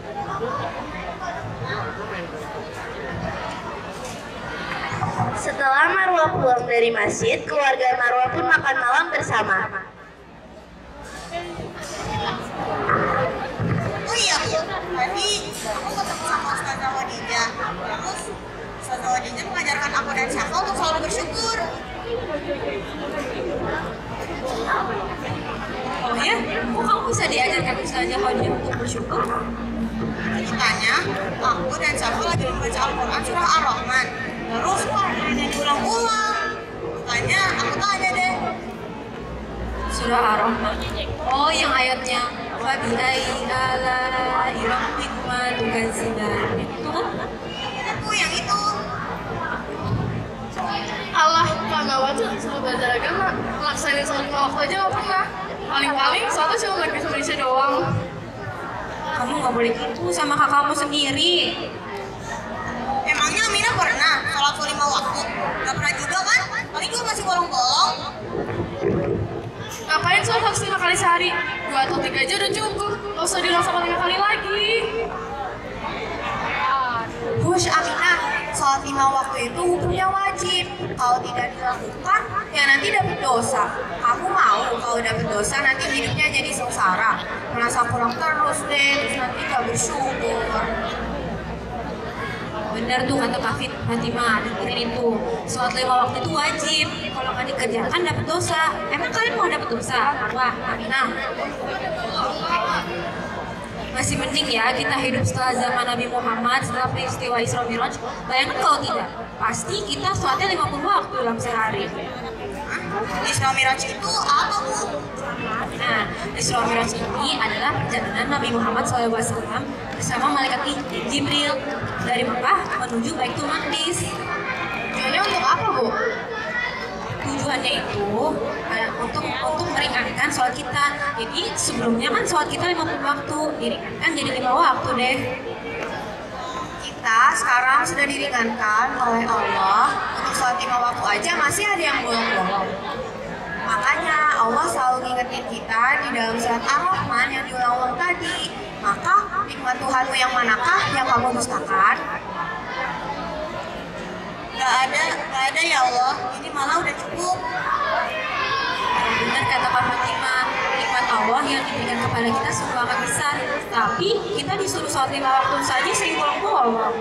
Setelah Marwah pulang dari masjid, keluarga Marwah pun makan malam bersama. Oh iya, tadi aku ketemu sama Ustazah Wadijah. Terus Ustazah Wadijah mengajarkan aku dan Syafa untuk selalu bersyukur. Oh ya? Kok kamu bisa diajarkan Ustazah Wadijah untuk bersyukur? Ceritanya, aku dan Syafa lagi membaca Al-Quran surah Ar-Rahman. Terus kok ada diulang-ulang. Makanya aku tanya deh. Surah Ar-Rahman. Oh, yang ayatnya Fabi'ai ala'i rabbikuma tukadziban. Itu kan? Itu yang itu. Allah, Kak Gawat tuh suruh belajar agama, ngelaksanain sholat 5 waktu aja gak pernah. Paling-paling sholatnya cuma lagi Indonesia doang. Kamu gak boleh gitu sama kakakmu sendiri. Emangnya Amina pernah sholat 5 waktu? Gak pernah juga kan? Paling juga masih bolong-bolong. Ngapain sholat harus 5 kali sehari? 2 atau 3 aja udah cukup. Gak usah dilaksanakan 5 kali lagi. Hush Aminah, sholat 5 waktu itu hukumnya wajib. Kalau tidak dilakukan, ya nanti dapat dosa. Kamu mau kalau dapat dosa nanti hidupnya jadi sengsara, merasa kurang terus deh, terus nanti gak bersyukur. Benar tuh kata Kak Fatimah, dengerin itu. Sholat 5 waktu itu wajib. Kalau nggak dikerjakan dapat dosa. Emang kalian mau dapat dosa? Marwah, Aminah. Masih mending ya kita hidup setelah zaman Nabi Muhammad, setelah peristiwa Isra Miraj. Bayangkan kalau tidak, pasti kita sholatnya 50 waktu dalam sehari. Isra Miraj itu apa, Bu? Nah, Isra Miraj ini adalah perjalanan Nabi Muhammad SAW bersama malaikat Jibril dari Mekah menuju Baitul Maqdis. Tujuannya untuk apa, Bu? Tujuannya itu untuk meringankan sholat kita. Jadi sebelumnya kan sholat kita 50 waktu, diringankan jadi 5 waktu deh. Kita sekarang sudah diringankan oleh Allah untuk sholat 5 waktu aja masih ada yang bolong-bolong. Makanya Allah selalu ngingetin kita di dalam surat Ar-Rahman yang diulang-ulang tadi. Maka nikmat Tuhanmu yang manakah yang kamu dustakan? Gak ada ya Allah, ini malah udah cukup. Benar kata Kak Fatimah, nikmat Allah yang diberikan kepada kita sungguh amat besar. Tapi kita disuruh sholat 5 waktu saja sering bolong-bolong.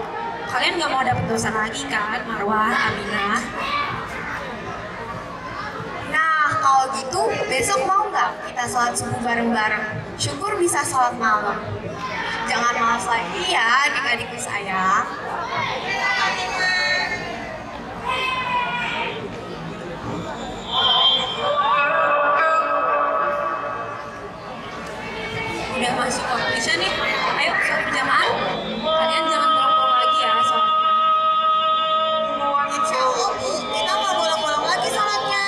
Kalian gak mau dapat dosa lagi kan, Marwah, Aminah? Nah, kalau gitu besok mau nggak kita sholat subuh bareng-bareng? Syukur bisa sholat malam. Jangan malas lagi ya adik-adikku sayang. Udah masuk waktu isya nih, ayo sholat berjamaah. Kalian jangan bolong-bolong lagi ya sholatnya. Insya Allah, Bu, kita nggak bolong-bolong lagi sholatnya.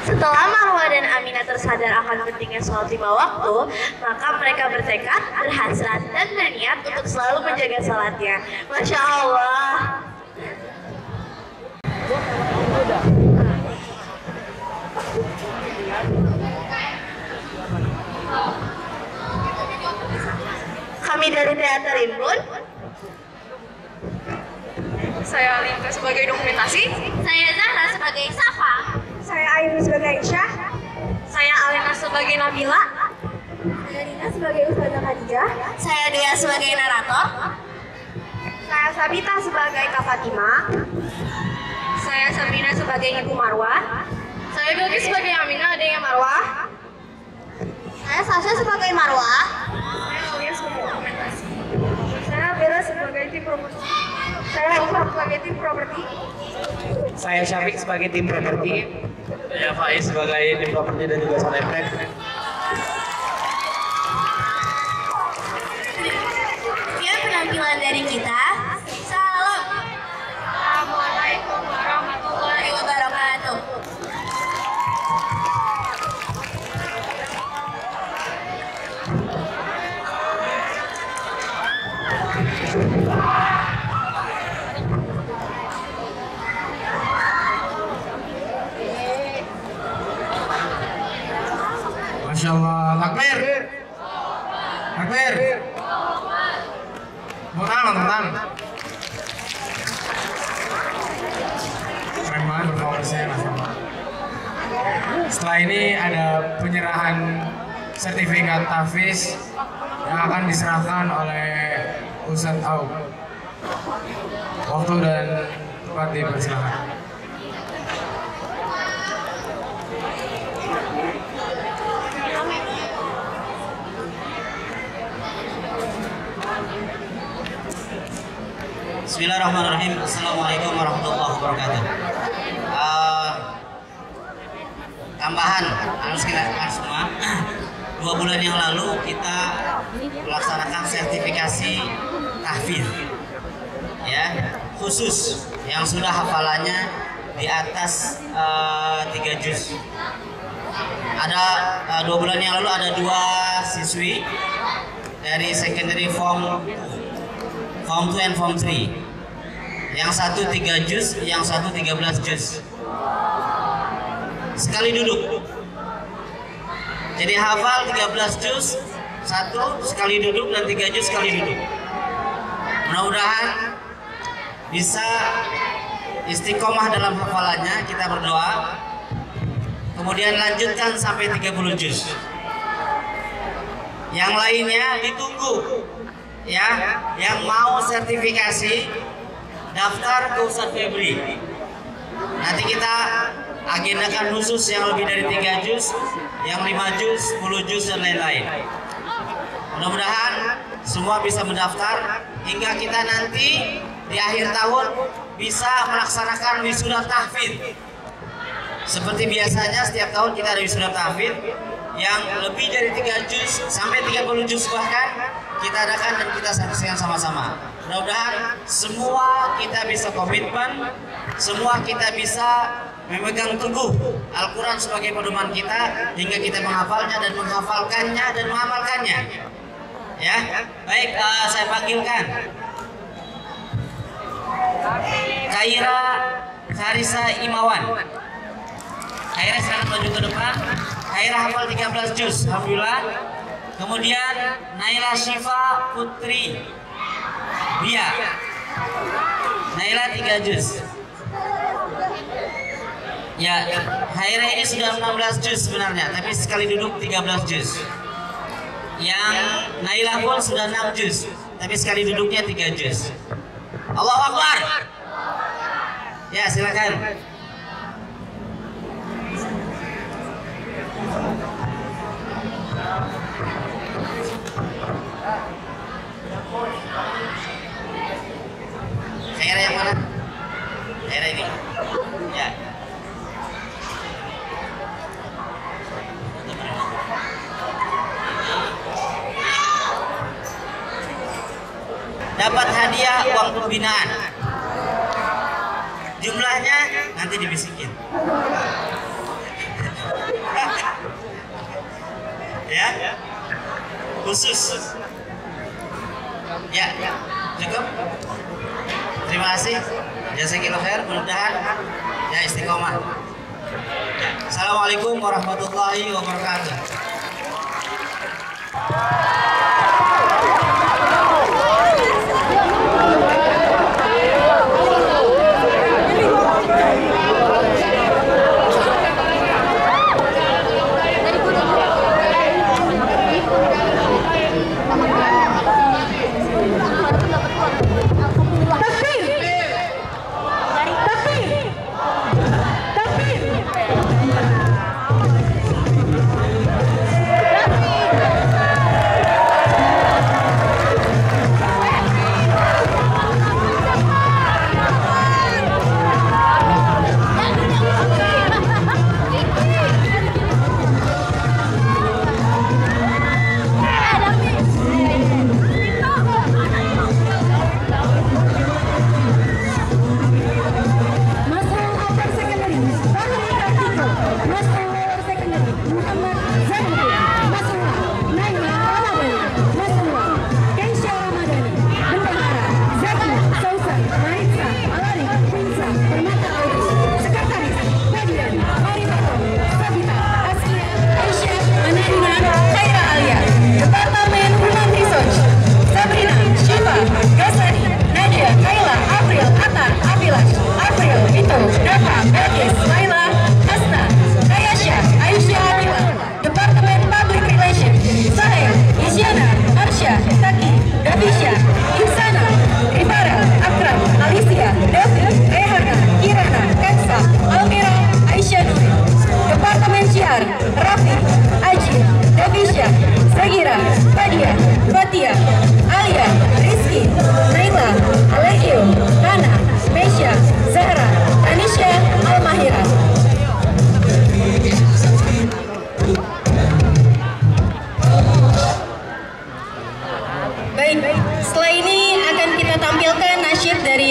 Setelah Marwah dan Aminah tersadar akan pentingnya sholat 5 waktu, maka mereka bertekad, berhasrat, dan berniat untuk selalu menjaga sholatnya. Masya Allah. Kami dari Teater Rimbun. Saya Alinka sebagai dokumentasi. Saya Zahra sebagai Safa. Saya Ayu sebagai Aisyah. Saya Alena sebagai Nabila. Saya Dina sebagai Ustazah Khadijah. Saya Dea sebagai narator. Saya Sabita sebagai Kak Fatimah. Saya Sabrina sebagai Ibu Marwah. Saya Bilqis sebagai Aminah, adanya Marwah. Saya Sasha sebagai Marwah. Saya Aulia sebagai dokumentasi. Saya Bella sebagai tim properti. Saya Umar sebagai tim properti. Saya Syafiq sebagai tim properti. Saya Faiz sebagai tim properti dan juga sound effect. Sekian penampilan dari kita. Salam. Assalamualaikum warahmatullahi wabarakatuh. Masya Allah, takbir. Takbir. Tenang. Keren banget performance-nya, Masya Allah. Setelah ini ada penyerahan sertifikat tahfiz yang akan diserahkan oleh Ustadz Aub. Waktu dan tempat dipersilakan. Bismillahirrahmanirrahim. Assalamualaikum warahmatullahi wabarakatuh. Tambahan anak semua, 2 bulan yang lalu kita melaksanakan sertifikasi tahfiz, ya, khusus yang sudah hafalannya di atas 3 juz. ada 2 bulan yang lalu ada 2 siswi dari secondary form 2 and form 3. Yang satu 3 juz, yang satu 13 juz. Sekali duduk. Jadi hafal 13 juz, satu sekali duduk dan 3 juz sekali duduk. Mudah-mudahan bisa istiqomah dalam hafalannya, kita berdoa. Kemudian lanjutkan sampai 30 juz. Yang lainnya ditunggu ya, yang mau sertifikasi daftar ke Ustadz Febri. Nanti kita agendakan khusus yang lebih dari 3 juz, yang 5 juz, 10 juz dan lain-lain. Mudah-mudahan semua bisa mendaftar hingga kita nanti di akhir tahun bisa melaksanakan wisuda tahfidz. Seperti biasanya setiap tahun kita ada wisuda tahfidz yang lebih dari 3 juz sampai 30 juz bahkan kita adakan dan kita saksikan sama-sama. Mudah-mudahan semua kita bisa komitmen, semua kita bisa memegang teguh Al-Quran sebagai pedoman kita hingga kita menghafalnya dan menghafalkannya dan mengamalkannya. Ya, baik, saya panggilkan Khaira Karisa Imawan. Khaira silakan maju ke depan. Khaira hafal 13 juz, alhamdulillah. Kemudian Naila Syifa Putri Bia. Naila 3 juz. Ya, Khaira ini sudah 16 juz sebenarnya, tapi sekali duduk 13 juz. Yang Naila pun sudah 6 juz, tapi sekali duduknya 3 juz. Allahu Akbar. Ya, silakan. Khaira yang mana? Khaira ini. Ya. Dapat hadiah uang pembinaan. Jumlahnya nanti dibisikin. Ya, khusus. Ya, cukup. Terima kasih. Jazakallahu khair. Mudah-mudahan ya istiqomah. Ya. Assalamualaikum warahmatullahi wabarakatuh.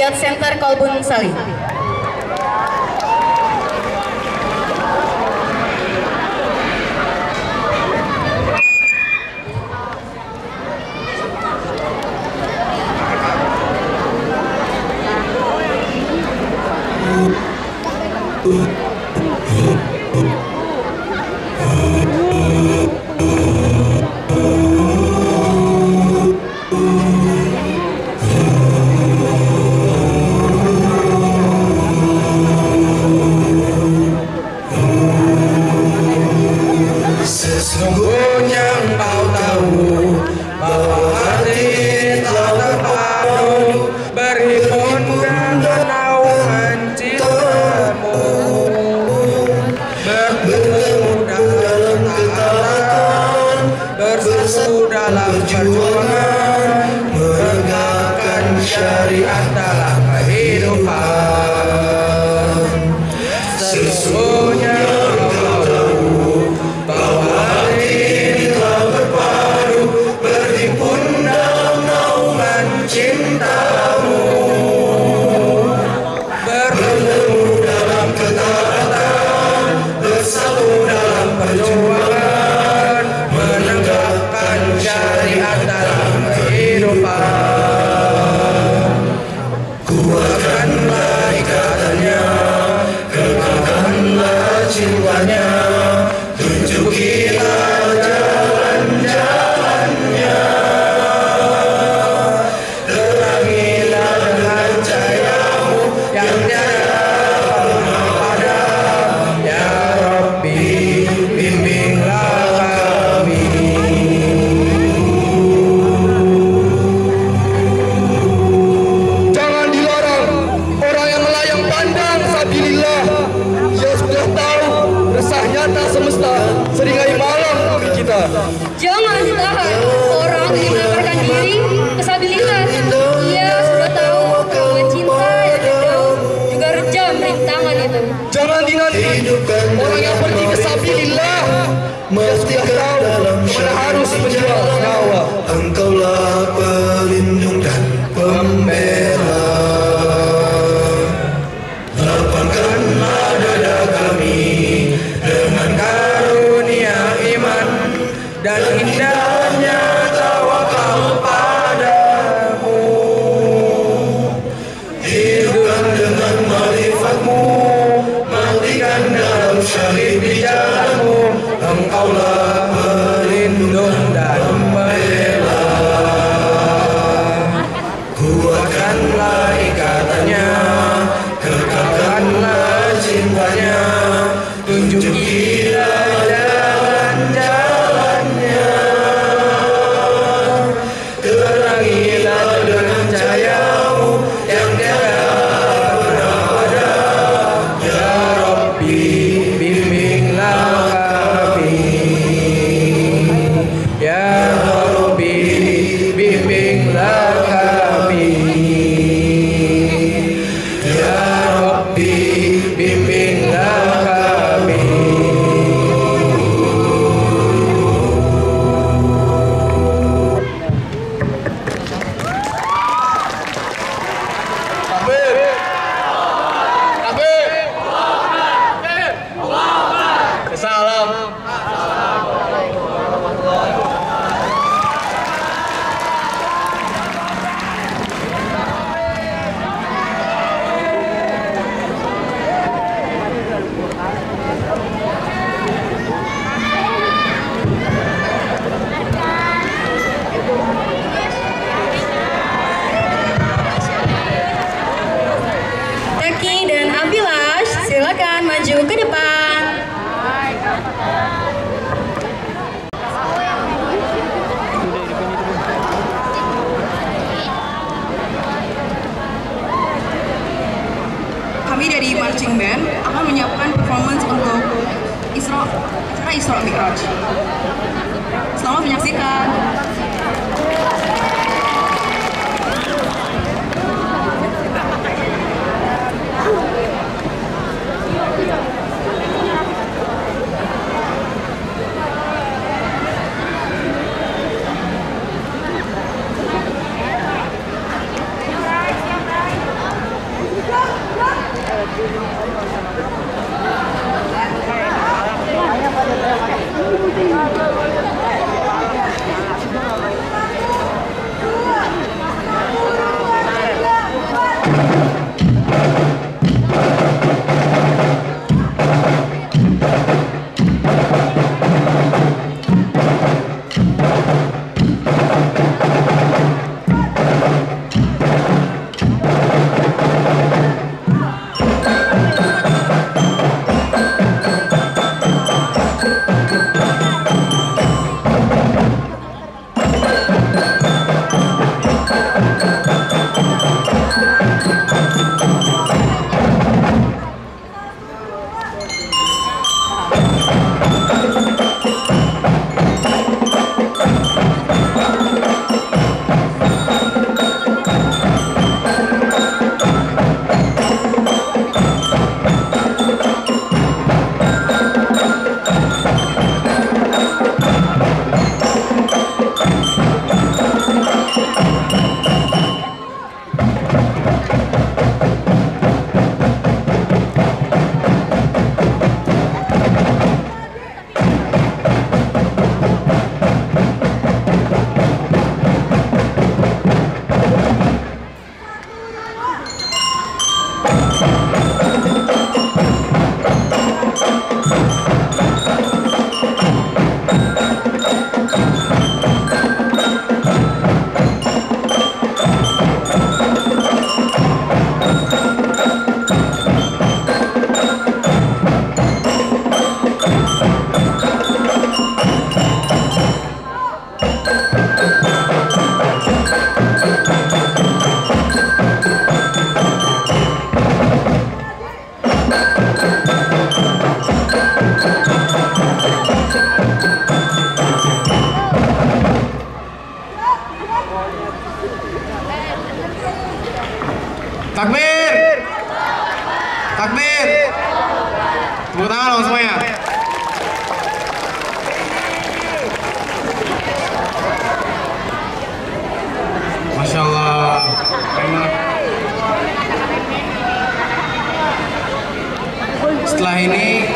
Center Kolbun Sali. Sesungguhnya engkau tahu bahwa hati telah terpadu berhimpun dengan naungan cintamu, bertemu dalam ketaatan, bersatu dalam perjuangan, menegakkan syariat dalam kehidupan. Sesungguhnya engkau tahu bahwa hati ini telah berpadu berhimpun dalam naungan cintamu, bertemu dalam ketaatan, bersatu dalam perjuangan, menegakkan syariat dalam kehidupan. Kuatkanlah ikatannya, kekalkanlah cintanya, tunjukilah jalan-jalannya, terangilah dengan cahayamu yang tiada pernah padam. Ya Rabbi, bimbinglah kami. Jangan dilarang orang yang melayang pandang sabilillah. Dia sudah tahu resah nyata semesta seringai malam negeri kita. Jangan ditahan orang yang menawarkan diri kesabilillah. Ia sudah tahu bahwa cinta yang jauh juga rejam rintangan itu. Jangan dinanti orang yang pergi ke sabilillah. Dia sudah tahu mana harus menjual nyawa. Engkaulah pelindung dan pembela. Lapangkanlah dada kami dengan karunia iman dan indahnya tawakal padamu. Hidupkan dengan ma'rifatmu, matikan dalam syahid di jalanmu. Engkaulah pelindung dan pembela. Kuatkanlah ikatannya, kekalkanlah cintanya, tunjukilah jalan-jalannya, terangilah dengan cahayamu yang tiada pernah padam. Ya Rabbi, bimbinglah kami. Ya Rabbi, bimbinglah kami. Ya Rabbi, bimbinglah kami. Salam. Taki dan Abilash, silakan maju ke depan. Kami dari marching band akan menyiapkan performance untuk acara Isra Mi'raj. Selamat menyaksikan. Takbir. Tepuk tangan dong semuanya. Masya Allah. Setelah ini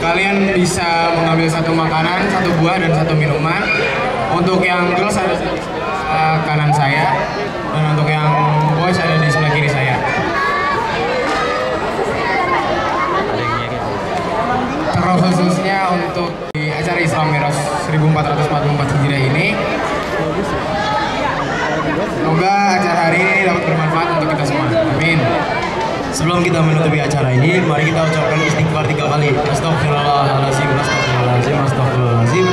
kalian bisa mengambil satu makanan, satu buah dan satu minuman. Untuk yang girls ada di sebelah kanan saya dan untuk yang boys ada di sebelah kiri saya. Terkhususnya untuk di acara Isra Miraj 1444 Hijriah ini, semoga acara hari ini dapat bermanfaat untuk kita semua. Amin. Sebelum kita menutupi acara ini, mari kita ucapkan istighfar 3 kali. Astagfirullahaladzim, astagfirullahaladzim, astagfirullahaladzim.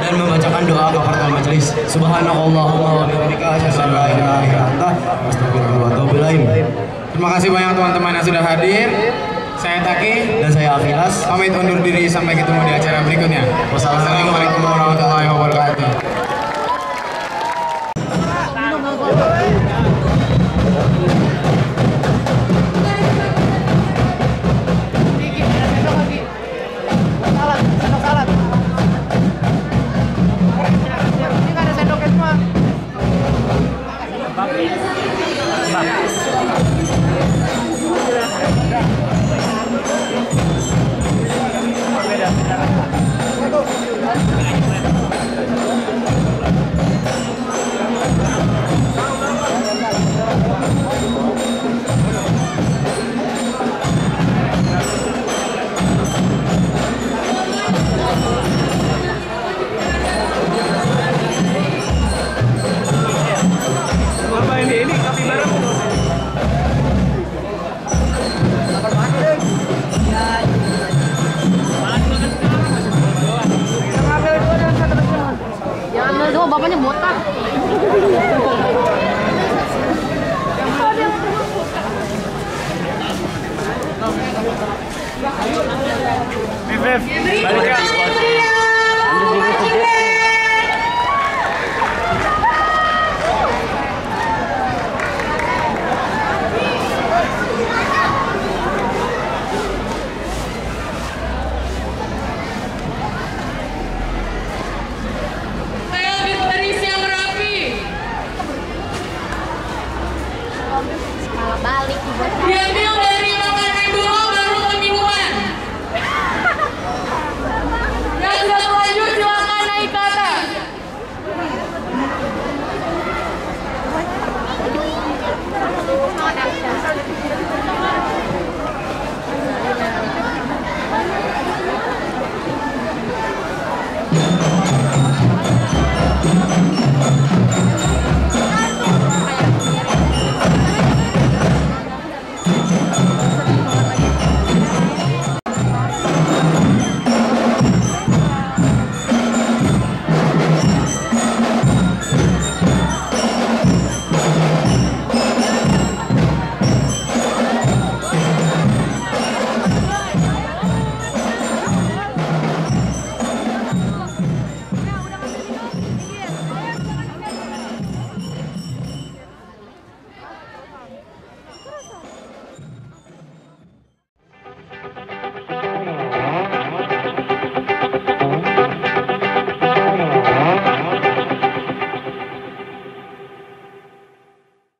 Dan membacakan doa kafaratul majelis. Subhanallahumma wa bihamdika asyhadu an la ilaha illa anta astaghfiruka wa atubu ilaik. Terima kasih banyak teman-teman yang sudah hadir. Saya Taki dan saya Afilas. Pamit undur diri sampai ketemu di acara berikutnya. Wassalamualaikum warahmatullahi wabarakatuh. Bapaknya botak. Balik ya. Diambil dari makanan dulu baru ke minuman. Yang sudah lanjut silakan naik ke atas. Thank you.